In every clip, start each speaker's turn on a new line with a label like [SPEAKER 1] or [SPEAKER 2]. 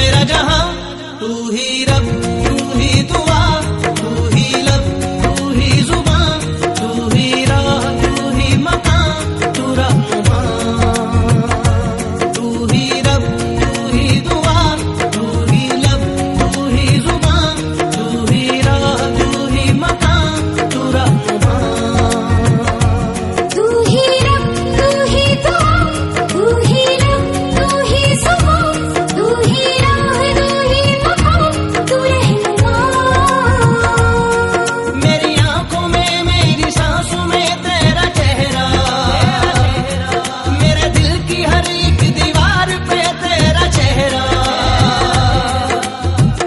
[SPEAKER 1] मेरा जहां, तू ही रब, तू ही दुआ, तू ही लब, तू ही जुबान, तू ही राह, तू ही मकान, तू रहनुमा। तू ही रब, तू ही दुआ, तू ही लब, तू ही जुबान, तू ही राह, तू ही मकान, तू रहनुमा।
[SPEAKER 2] तू ही रब, तू ही दुआ, तू ही लब, तू ही जुबान, तू ही राह, तू ही मकान, तू रहनुमा।
[SPEAKER 1] मेरी आंखों में, मेरी सांसों में तेरा चेहरा, मेरे दिल की हर एक दीवार पे तेरा चेहरा।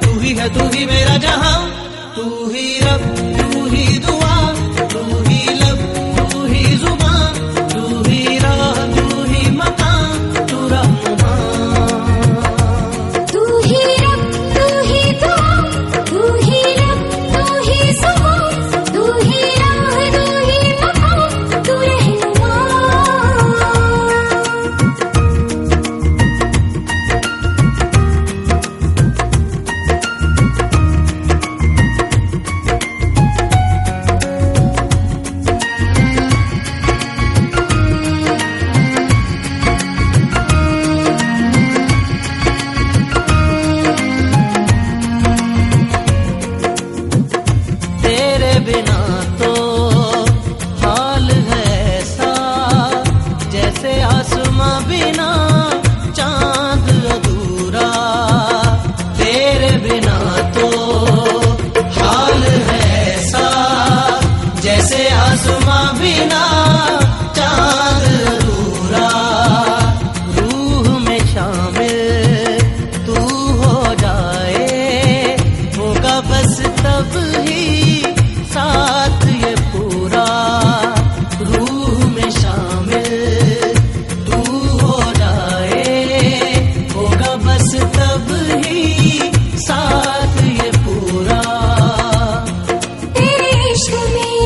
[SPEAKER 1] तू ही है, तू ही मेरा जहां, तू ही रब, तू ही दुआ, तू ही लब, तू ही जुबान, तू ही राह, तू ही मकान, तू रहनुमा।
[SPEAKER 2] तू ही रब, तू ही दुआ, तू ही लब, तू ही जुबान, तू ही राह, तू ही मकान, तू रहनुमा।
[SPEAKER 1] तेरे बिना तो हाल है ऐसा, जैसे आसमां बिना चांद अधूरा। तेरे बिना तो हाल है ऐसा, जैसे आसमां बिना चांद अधूरा। रूह में शामिल तू हो जाए, होगा बस तब ही साथ ये पूरा। रूह में शामिल तू हो जाए, होगा बस तब ही साथ ये पूरा।
[SPEAKER 2] तेरे इश्क में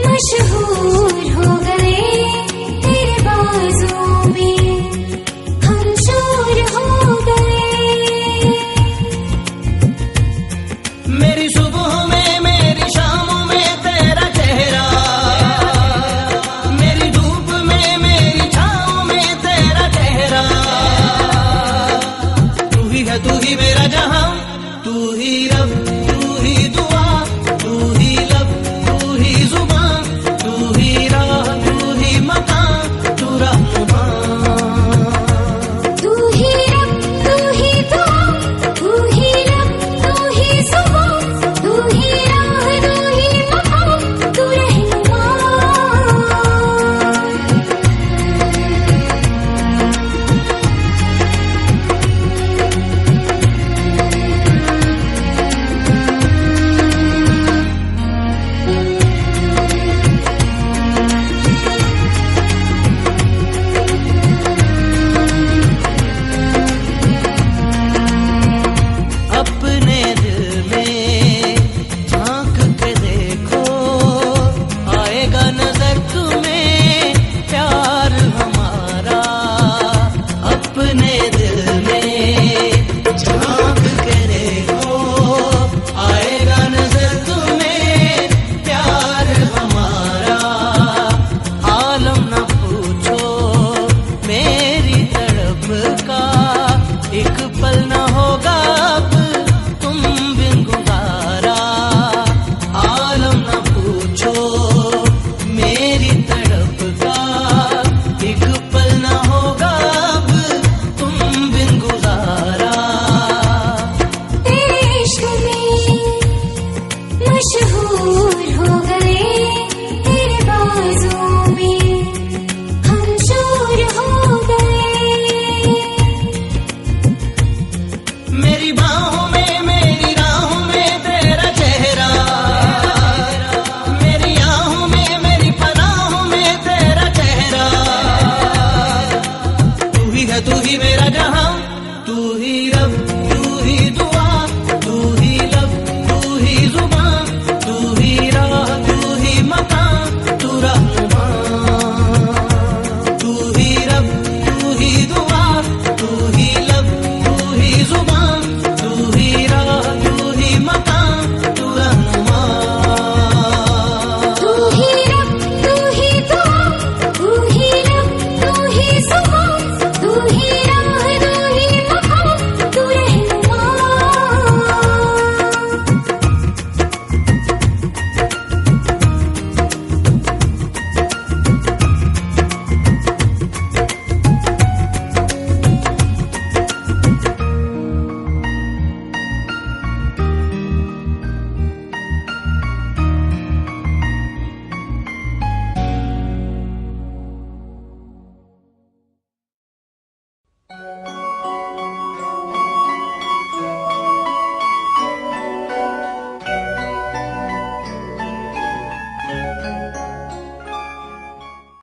[SPEAKER 2] मशहूर हो गए, तेरे बाजों में हम शूर हो गए।
[SPEAKER 1] मेरी सुबह में, मेरी शामों में तेरा चेहरा, मेरी धूप में, मेरी छाँव में तेरा चेहरा। तू ही है, तू ही मेरा जहां,